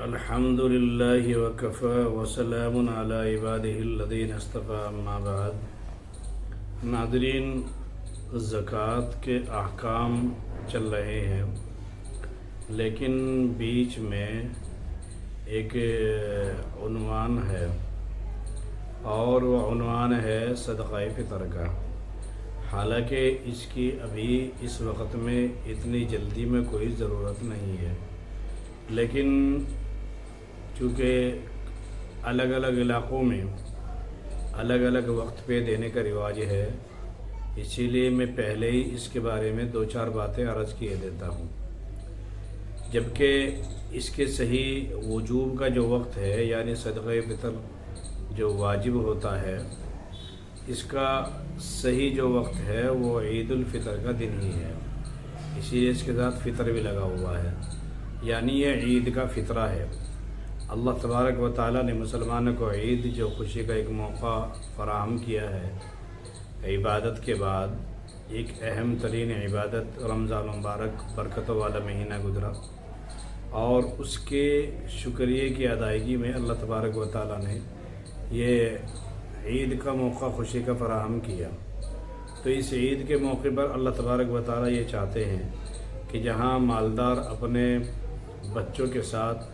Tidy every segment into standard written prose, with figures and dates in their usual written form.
الحمد للہ وکفى وسلام علی عبادہ الذین اصطفى اما بعد۔ ناظرین، زکوٰۃ کے احکام چل رہے ہیں، لیکن بیچ میں ایک عنوان ہے اور وہ عنوان ہے صدقہ فطر کا۔ حالانکہ اس کی ابھی اس وقت میں اتنی جلدی میں کوئی ضرورت نہیں ہے، لیکن چونکہ الگ الگ علاقوں میں الگ الگ وقت پہ دینے کا رواج ہے، اسی لیے میں پہلے ہی اس کے بارے میں دو چار باتیں عرض کیے دیتا ہوں۔ جبکہ اس کے صحیح وجوب کا جو وقت ہے، یعنی صدقہ فطر جو واجب ہوتا ہے، اس کا صحیح جو وقت ہے وہ عید الفطر کا دن ہی ہے، اسی لیے اس کے ساتھ فطر بھی لگا ہوا ہے، یعنی یہ عید کا فطرہ ہے۔ اللہ تبارک و تعالیٰ نے مسلمانوں کو عید جو خوشی کا ایک موقع فراہم کیا ہے، عبادت کے بعد ایک اہم ترین عبادت رمضان مبارک برکتوں والا مہینہ گزرا، اور اس کے شکریہ کی ادائیگی میں اللہ تبارک و تعالیٰ نے یہ عید کا موقع خوشی کا فراہم کیا۔ تو اس عید کے موقع پر اللہ تبارک و تعالیٰ یہ چاہتے ہیں کہ جہاں مالدار اپنے بچوں کے ساتھ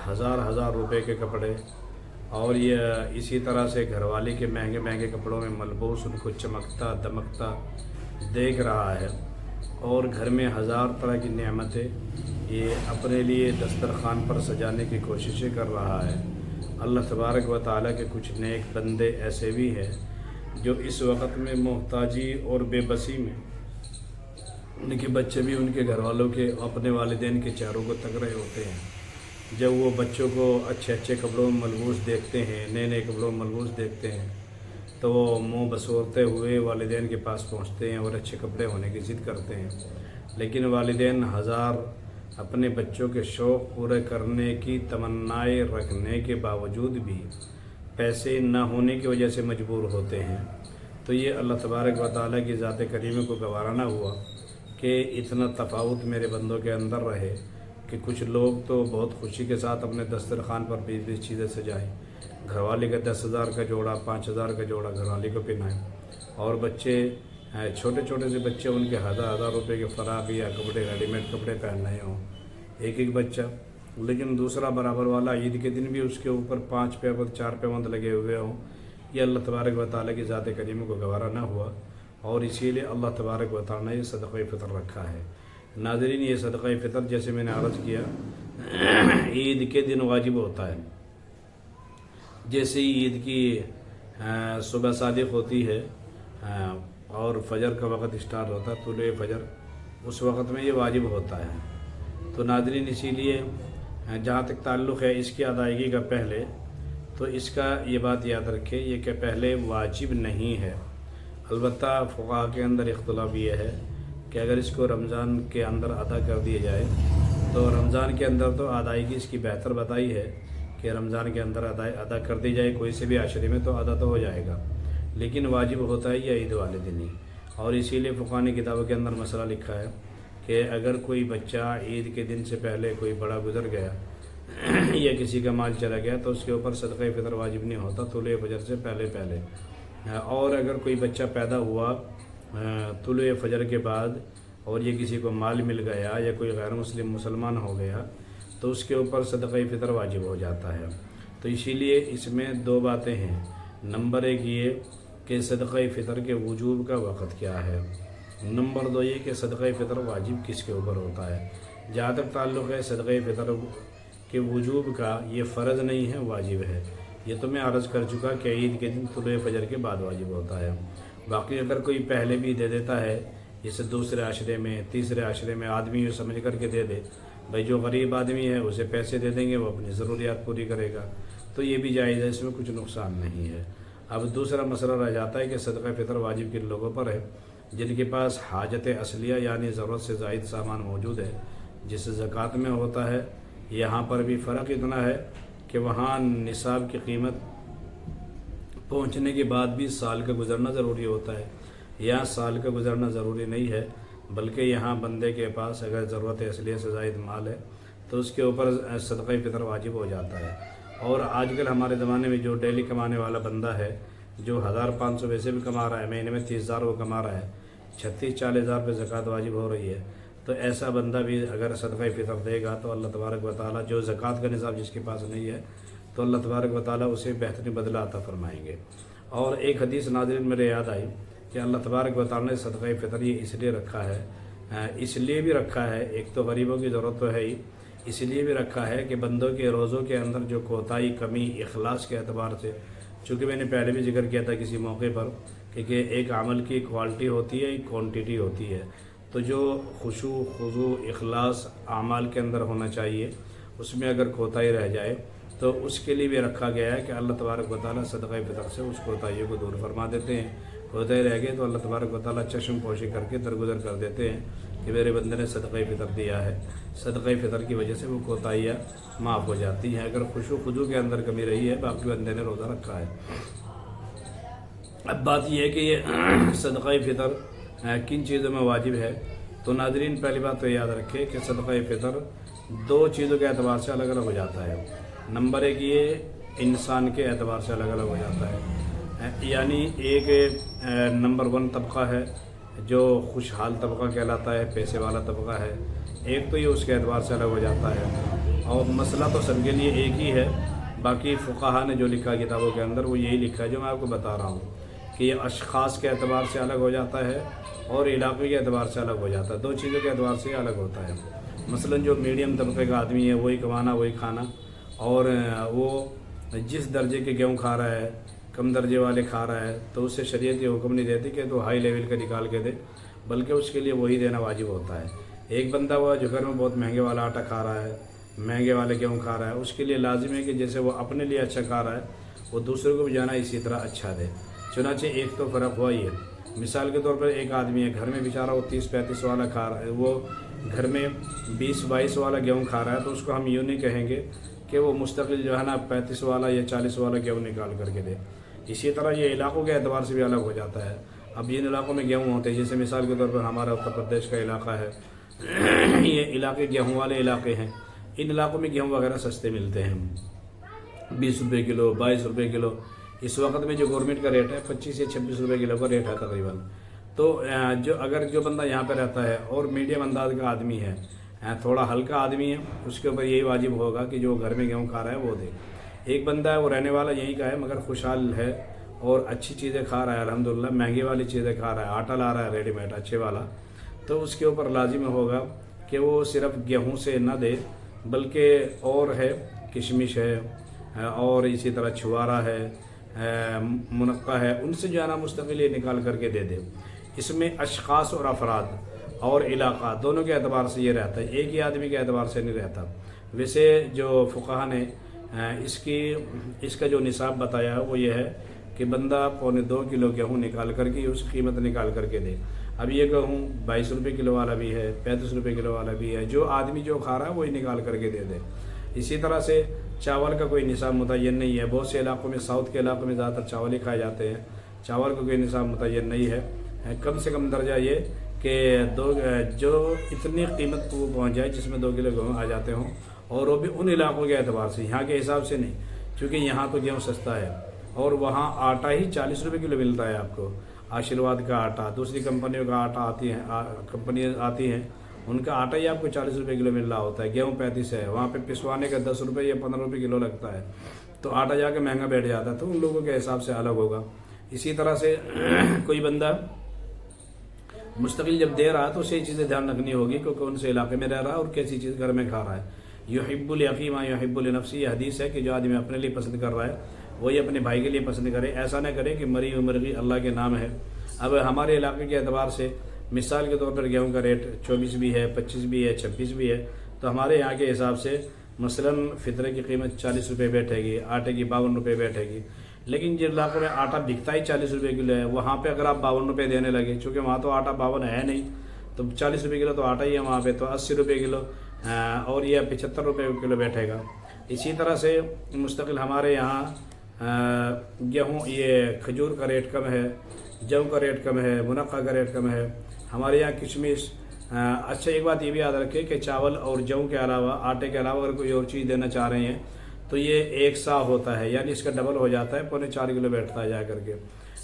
ہزار روپے کے کپڑے اور یہ اسی طرح سے گھر والے کے مہنگے مہنگے کپڑوں میں ملبوس ان کو چمکتا دمکتا دیکھ رہا ہے، اور گھر میں ہزار طرح کی نعمتیں یہ اپنے لیے دسترخوان پر سجانے کی کوششیں کر رہا ہے۔ اللہ تبارک و تعالیٰ کے کچھ نیک بندے ایسے بھی ہیں جو اس وقت میں محتاجی اور بے بسی میں ان کے بچے بھی ان کے گھر والوں کے اپنے والدین کے چہروں کو تک رہے ہوتے ہیں۔ جب وہ بچوں کو اچھے اچھے کپڑوں میں ملبوس دیکھتے ہیں، نئے نئے کپڑوں میں ملبوس دیکھتے ہیں، تو وہ منہ بسورتے ہوئے والدین کے پاس پہنچتے ہیں اور اچھے کپڑے ہونے کی ضد کرتے ہیں، لیکن والدین ہزار اپنے بچوں کے شوق پورے کرنے کی تمنائیں رکھنے کے باوجود بھی پیسے نہ ہونے کی وجہ سے مجبور ہوتے ہیں۔ تو یہ اللہ تبارک و تعالیٰ کی ذات کریمہ کو گوارا نہ ہوا کہ اتنا تفاوت میرے بندوں کے اندر رہے کہ کچھ لوگ تو بہت خوشی کے ساتھ اپنے دسترخوان پر 20 چیزیں سجائیں، گھر والے کا 10,000 کا جوڑا 5,000 کا جوڑا گھر والے کو پہنائیں، اور بچے چھوٹے چھوٹے سے بچے ان کے ہزار روپے کے فراق یا کپڑے ریڈی میڈ کپڑے پہن رہے ہوں ایک بچہ، لیکن دوسرا برابر والا عید کے دن بھی اس کے اوپر 5 پیوند 4 پیوند لگے ہوئے ہوں۔ یہ اللہ تبارک و تعالیٰ کی ذات کریمہ کو گوارا نہ ہوا، اور اسی لیے اللہ تبارک و تعالیٰ نے یہ صدقہ فطر رکھا ہے۔ ناظرین، یہ صدقہ فطر جیسے میں نے عرض کیا عید کے دن واجب ہوتا ہے۔ جیسے ہی عید کی صبح صادق ہوتی ہے اور فجر کا وقت اسٹارٹ ہوتا ہے، طلوع فجر، اس وقت میں یہ واجب ہوتا ہے۔ تو ناظرین، اسی لیے جہاں تک تعلق ہے اس کی ادائیگی کا پہلے، تو اس کا یہ بات یاد رکھے یہ کہ پہلے واجب نہیں ہے۔ البتہ فقہاء کے اندر اختلاف یہ ہے کہ اگر اس کو رمضان کے اندر ادا کر دیا جائے تو رمضان کے اندر تو ادائیگی اس کی بہتر بتائی ہے کہ رمضان کے اندر ادا کر دی جائے کوئی سے بھی عشرے میں تو ادا تو ہو جائے گا، لیکن واجب ہوتا ہے یہ عید والے دن ہی۔ اور اسی لیے فقہاء نے کتابوں کے اندر مسئلہ لکھا ہے کہ اگر کوئی بچہ عید کے دن سے پہلے کوئی بڑا گزر گیا یا کسی کا مال چلا گیا تو اس کے اوپر صدقہ فطر واجب نہیں ہوتا طلوع فجر سے پہلے۔ اور اگر کوئی بچہ پیدا ہوا طلوع فجر کے بعد اور یہ کسی کو مال مل گیا یا کوئی غیر مسلمان ہو گیا تو اس کے اوپر صدقہ فطر واجب ہو جاتا ہے۔ تو اسی لیے اس میں دو باتیں ہیں۔ نمبر 1 یہ کہ صدقہ فطر کے وجوب کا وقت کیا ہے، نمبر 2 یہ کہ صدقہ فطر واجب کس کے اوپر ہوتا ہے۔ جہاں تک تعلق ہے صدقہ فطر کے وجوب کا، یہ فرض نہیں ہے، واجب ہے۔ یہ تو میں عرض کر چکا کہ عید کے دن طلوع فجر کے بعد واجب ہوتا ہے۔ باقی اگر کوئی پہلے بھی دے دیتا ہے، جیسے دوسرے عشرے میں تیسرے عشرے میں، آدمی یہ سمجھ کر کے دے دے، بھائی جو غریب آدمی ہے اسے پیسے دے دیں گے، وہ اپنی ضروریات پوری کرے گا، تو یہ بھی جائز ہے، اس میں کچھ نقصان نہیں ہے۔ اب دوسرا مسئلہ رہ جاتا ہے کہ صدقہ فطر واجب کن لوگوں پر ہے؟ جن کے پاس حاجت اصلیہ یعنی ضرورت سے زائد سامان موجود ہے، جس زکوٰۃ میں ہوتا ہے۔ یہاں پر بھی فرق اتنا ہے کہ وہاں نصاب کی قیمت پہنچنے کے بعد بھی سال کا گزرنا ضروری ہوتا ہے، یہاں سال کا گزرنا ضروری نہیں ہے، بلکہ یہاں بندے کے پاس اگر ضرورت اصلیہ سے زائد مال ہے تو اس کے اوپر صدقہ فطر واجب ہو جاتا ہے۔ اور آج کل ہمارے زمانے میں جو ڈیلی کمانے والا بندہ ہے، جو 1500 ویسے بھی کما رہا ہے، مہینے میں 30,000 وہ کما رہا ہے، 36-40,000 پہ زکوٰۃ واجب ہو رہی ہے، تو ایسا بندہ بھی اگر صدقہ فطر دے گا تو اللہ تبارک و تعالیٰ، جو زکوٰۃ کا نصاب جس کے پاس نہیں ہے، تو اللہ تبارک و تعالیٰ اسے بہترین بدلہ عطا فرمائیں گے۔ اور ایک حدیث ناظرین میرے یاد آئی کہ اللہ تبارک و تعالیٰ نے صدقہ فطر یہ اس لیے رکھا ہے، اس لیے بھی رکھا ہے، ایک تو غریبوں کی ضرورت تو ہے ہی، اس لیے بھی رکھا ہے کہ بندوں کے روزوں کے اندر جو کوتاہی، کمی، اخلاص کے اعتبار سے، چونکہ میں نے پہلے بھی ذکر کیا تھا کسی موقع پر کہ ایک عمل کی کوالٹی ہوتی ہے، ایک کوانٹیٹی ہوتی ہے، تو جو خشوع، خضوع، اخلاص اعمال کے اندر ہونا چاہیے، اس میں اگر کوتاہی رہ جائے تو اس کے لیے بھی رکھا گیا ہے کہ اللہ تبارک و تعالیٰ صدقہ فطر سے اس کوتاہیوں کو دور فرما دیتے ہیں۔ کوتاہی رہ گئے تو اللہ تبارک و تعالیٰ چشم پوشی کر کے درگزر کر دیتے ہیں کہ میرے بندے نے صدقہ فطر دیا ہے، صدقہ فطر کی وجہ سے وہ کوتاہیاں معاف ہو جاتی ہیں۔ اگر خشوع خضوع کے اندر کمی رہی ہے، باقی بندے نے روزہ رکھا ہے۔ اب بات یہ ہے کہ یہ صدقہ فطر کن چیزوں میں واجب ہے، تو ناظرین پہلی بات تو یاد رکھے کہ صدقہ فطر دو چیزوں کے اعتبار سے الگ الگ ہو جاتا ہے۔ نمبر ایک، یہ انسان کے اعتبار سے الگ الگ ہو جاتا ہے، یعنی ایک نمبر 1 طبقہ ہے جو خوشحال طبقہ کہلاتا ہے، پیسے والا طبقہ ہے، ایک تو یہ اس کے اعتبار سے الگ ہو جاتا ہے۔ اور مسئلہ تو سب کے لیے ایک ہی ہے، باقی فقہا نے جو لکھا کتابوں کے اندر وہ یہی لکھا ہے جو میں آپ کو بتا رہا ہوں کہ یہ اشخاص کے اعتبار سے الگ ہو جاتا ہے اور علاقے کے اعتبار سے الگ ہو جاتا ہے، دو چیزوں کے اعتبار سے الگ ہوتا ہے۔ مثلا جو میڈیم طبقے کا آدمی ہے، وہی کمانا وہی کھانا، اور وہ جس درجے کے گیہوں کھا رہا ہے، کم درجے والے کھا رہا ہے، تو اس سے شریعت یہ حکم نہیں دیتی کہ تو ہائی لیول کا نکال کے دے، بلکہ اس کے لیے وہی دینا واجب ہوتا ہے۔ ایک بندہ ہوا جو گھر میں بہت مہنگے والا آٹا کھا رہا ہے، مہنگے والے گیہوں کھا رہا ہے، اس کے لیے لازم ہے کہ جیسے وہ اپنے لیے اچھا کھا رہا ہے، وہ دوسروں کو بھی جانا اسی طرح اچھا دے۔ چنانچہ ایک تو فرق ہوا ہی ہے۔ مثال کے طور پر ایک آدمی ہے، گھر میں بیچارہ وہ 30-35 والا کھا رہا ہے، وہ گھر میں 20-22 والا گیہوں کھا رہا ہے، تو اس کو ہم یوں نہیں کہیں گے کہ وہ مستقل جو ہے نا 35 والا یا 40 والا گیہوں نکال کر کے دے۔ اسی طرح یہ علاقوں کے اعتبار سے بھی الگ ہو جاتا ہے۔ اب جن علاقوں میں گیہوں ہوتے ہیں، جیسے مثال کے طور پر ہمارا اتر پردیش کا علاقہ ہے، یہ علاقے گیہوں والے علاقے ہیں، ان علاقوں میں گیہوں وغیرہ سستے ملتے ہیں، 20 روپے کلو، 22 روپے کلو۔ اس وقت میں جو گورنمنٹ کا ریٹ ہے 25 یا 26 روپے کلو کا ریٹ ہے تقریباً۔ تو جو بندہ یہاں پہ رہتا ہے اور میڈیم انداز کا آدمی ہے، تھوڑا ہلکا آدمی ہے، اس کے اوپر یہی واجب ہوگا کہ جو گھر میں گیہوں کھا رہا ہے وہ دے۔ ایک بندہ ہے وہ رہنے والا یہیں کا ہے مگر خوشحال ہے اور اچھی چیزیں کھا رہا ہے، الحمدللہ مہنگی والی چیزیں کھا رہا ہے، آٹا لا رہا ہے ریڈی میڈ اچھے والا، تو اس کے اوپر لازم ہوگا کہ وہ صرف گیہوں سے نہ دے، بلکہ اور ہے، کشمش ہے، اور اسی طرح چھوارا ہے، منقع ہے، ان سے جو ہے نا مستقل یہ نکال کر کے دے دے۔ اس میں اشخاص اور افراد اور علاقہ دونوں کے اعتبار سے یہ رہتا ہے، ایک ہی آدمی کے اعتبار سے نہیں رہتا۔ ویسے جو فقہا نے اس کا جو نصاب بتایا وہ یہ ہے کہ بندہ 1.25 کلو گیہوں نکال کر کے اس قیمت نکال کر کے دے۔ اب یہ گیہوں 22 روپے کلو والا بھی ہے، 35 روپے کلو والا بھی ہے، جو آدمی جو کھا رہا ہے وہی نکال کر کے دے دے۔ اسی طرح سے چاول کا کوئی نصاب متعین نہیں ہے، بہت سے علاقوں میں، ساؤتھ کے علاقوں میں زیادہ تر چاول ہی کھائے جاتے ہیں، چاول کا کوئی نصاب متعین نہیں ہے۔ کم سے کم درجہ یہ کہ جو اتنی قیمت کو پہنچ جائے جس میں 2 کلو گیہوں آ جاتے ہوں، اور وہ بھی ان علاقوں کے اعتبار سے، یہاں کے حساب سے نہیں، کیونکہ یہاں تو گیہوں سستا ہے اور وہاں آٹا ہی 40 روپے کلو ملتا ہے آپ کو، آشیرواد کا آٹا، دوسری کمپنیوں کا آٹا کمپنیاں آتی ہیں، ان کا آٹا ہی آپ کو 40 روپے کلو مل رہا ہوتا ہے، گیہوں 35 ہے، وہاں پہ پسوانے کا 10 روپے یا 15 روپے کلو لگتا ہے، تو آٹا جا کے مہنگا بیٹھ جاتا ہے، تو ان لوگوں کے حساب سے الگ ہوگا۔ اسی طرح سے کوئی بندہ مستقل جب دے رہا ہے تو اسے یہ چیزیں دھیان رکھنی ہوگی کہ کون سے علاقے میں رہ رہا ہے اور کیسی چیز گھر میں کھا رہا ہے۔ یحب الاخی ما یحب لنفسہ، یہ حدیث ہے کہ جو آدمی اپنے لیے پسند کر رہا ہے وہی اپنے بھائی کے لیے پسند کرے، ایسا نہ کرے کہ مری مرغی اللہ کے نام ہے۔ اب ہمارے علاقے کے اعتبار سے مثال کے طور پر گیہوں کا ریٹ 24 بھی ہے، 25 بھی ہے، 26 بھی ہے، تو ہمارے یہاں کے حساب سے مثلاً فطرے کی قیمت 40 روپے بیٹھے گی، آٹے کی 52 روپے بیٹھے گی، لیکن جن علاقوں میں آٹا بکتا ہی 40 روپے کلو ہے، وہاں پہ اگر آپ 52 روپے دینے لگے، چونکہ وہاں تو آٹا 52 ہے نہیں، تو 40 روپے کلو تو آٹا ہی ہے وہاں پہ، تو 80 روپے کلو اور یہ 75 روپے کلو بیٹھے گا۔ اسی طرح سے مستقل ہمارے یہاں گیہوں، یہ کھجور کا ریٹ کم ہے، جو کا ریٹ کم ہے، منقع کا ریٹ کم ہے، ہمارے یہاں کشمش اچھا ایک بات یہ بھی یاد رکھیں کہ چاول اور جو کے علاوہ آٹے کے علاوہ اگر کوئی اور چیز دینا چاہ رہے ہیں تو یہ 1 سا ہوتا ہے، یعنی اس کا ڈبل ہو جاتا ہے، 4.25 کلو بیٹھتا ہے جا کر کے.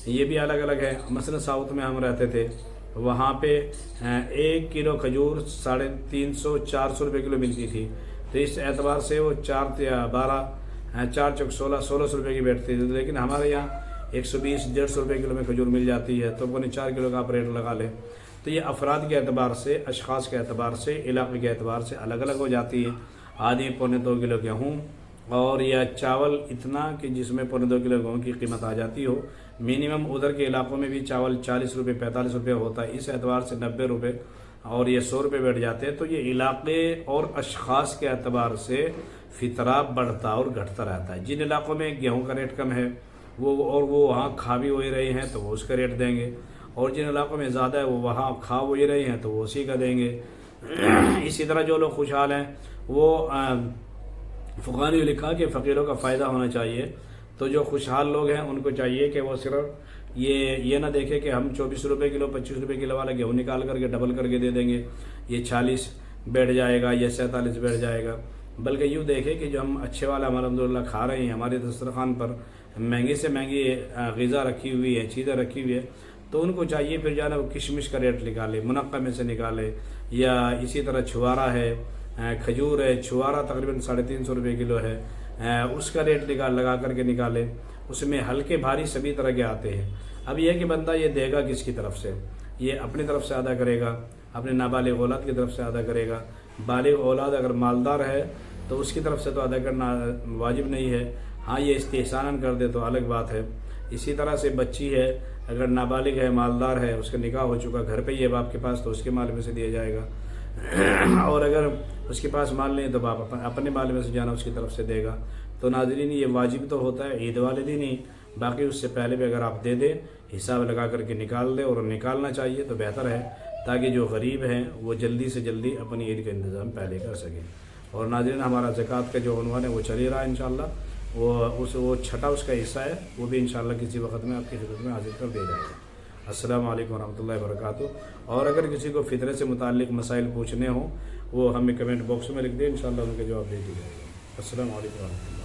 یہ بھی الگ الگ ہے. مثلا ساؤتھ میں ہم رہتے تھے، وہاں پہ 1 کلو کھجور 350-400 روپے کلو ملتی تھی. تو اس اعتبار سے وہ 4 چوک 1600 روپے کی بیٹھتی تھی. لیکن ہمارے یہاں 120-150 روپے کلو میں کھجور مل جاتی ہے، تو 4.25 کلو کا آپ ریٹ لگا لیں. تو یہ افراد کے اعتبار سے، اشخاص کے اعتبار سے، علاقے کے اعتبار سے الگ الگ ہو جاتی ہے. آدھی 2.25 کلو گیہوں اور یا چاول اتنا کہ جس میں 2.25 کلو گیہوں کی قیمت آ جاتی ہو. منیمم ادھر کے علاقوں میں بھی چاول 40 روپے 45 روپے ہوتا ہے، اس اعتبار سے 90 روپے اور یہ 100 روپے بیٹھ جاتے ہیں. تو یہ علاقے اور اشخاص کے اعتبار سے فطرہ بڑھتا اور گھٹتا رہتا ہے. جن علاقوں میں گیہوں کا ریٹ کم ہے وہ وہاں کھا بھی وہی رہے ہیں تو وہ اس کا ریٹ دیں گے، اور جن علاقوں میں زیادہ ہے وہ وہاں کھا وہی رہے ہیں تو وہ اسی کا دیں گے. اسی طرح جو لوگ خوشحال ہیں وہ فقہاء نے لکھا کہ فقیروں کا فائدہ ہونا چاہیے. تو جو خوشحال لوگ ہیں ان کو چاہیے کہ وہ صرف یہ نہ دیکھے کہ ہم 24 روپے کلو 25 روپے کلو والا گیہوں نکال کر کے ڈبل کر کے دے دیں گے، یہ 40 بیٹھ جائے گا یا 47 بیٹھ جائے گا. بلکہ یوں دیکھے کہ جو ہم اچھے والا الحمدللہ کھا رہے ہیں، ہمارے دسترخوان پر مہنگی سے مہنگی غذا رکھی ہوئی ہے، چیزیں رکھی ہوئی ہے، تو ان کو چاہیے پھر جو ہے نا وہ کشمش کا ریٹ نکالے، منقع میں سے نکالے. یا اسی طرح چھوارا ہے، کھجور ہے، چھوارا تقریباً 350 روپے کلو ہے، اس کا ریٹ لگا کر کے نکالے. اس میں ہلکے بھاری سبھی طرح کے آتے ہیں. اب یہ کہ بندہ یہ دے گا کس کی طرف سے؟ یہ اپنی طرف سے ادا کرے گا، اپنے نابالغ اولاد کی طرف سے ادا کرے گا. بالغ اولاد اگر مالدار ہے تو اس کی طرف سے تو ادا کرنا واجب نہیں ہے. ہاں یہ استحساناً کر دے تو الگ بات ہے. اسی طرح سے بچی ہے، اگر نابالغ ہے، مالدار ہے، اس کا نکاح ہو چکا، گھر پہ ہی ہے باپ کے پاس، تو اس کے مال میں سے دیا جائے گا. اور اگر اس کے پاس مال نہیں تو باپ اپنے مال میں سے جانا اس کی طرف سے دے گا. تو ناظرین یہ واجب تو ہوتا ہے عید والے دن ہی، باقی اس سے پہلے بھی اگر آپ دے دیں، حساب لگا کر کے نکال دیں، اور نکالنا چاہیے تو بہتر ہے تاکہ جو غریب ہیں وہ جلدی سے جلدی اپنی عید کا انتظام پہلے کر سکیں. اور ناظرین ہمارا زکوٰۃ کا جو عنوان ہے وہ چل ہی رہا ہے انشاءاللہ. وہ چھٹا اس کا حصہ ہے، وہ بھی انشاءاللہ کسی وقت میں آپ کی خدمت میں حاضر کر دیا جائے گا. السلام علیکم ورحمۃ اللہ وبرکاتہ. اور اگر کسی کو فطرے سے متعلق مسائل پوچھنے ہوں وہ ہمیں کمنٹ باکس میں لکھ دیں، انشاءاللہ ان کے جواب دے دیے جائے گا. السلام علیکم ورحمۃ اللہ.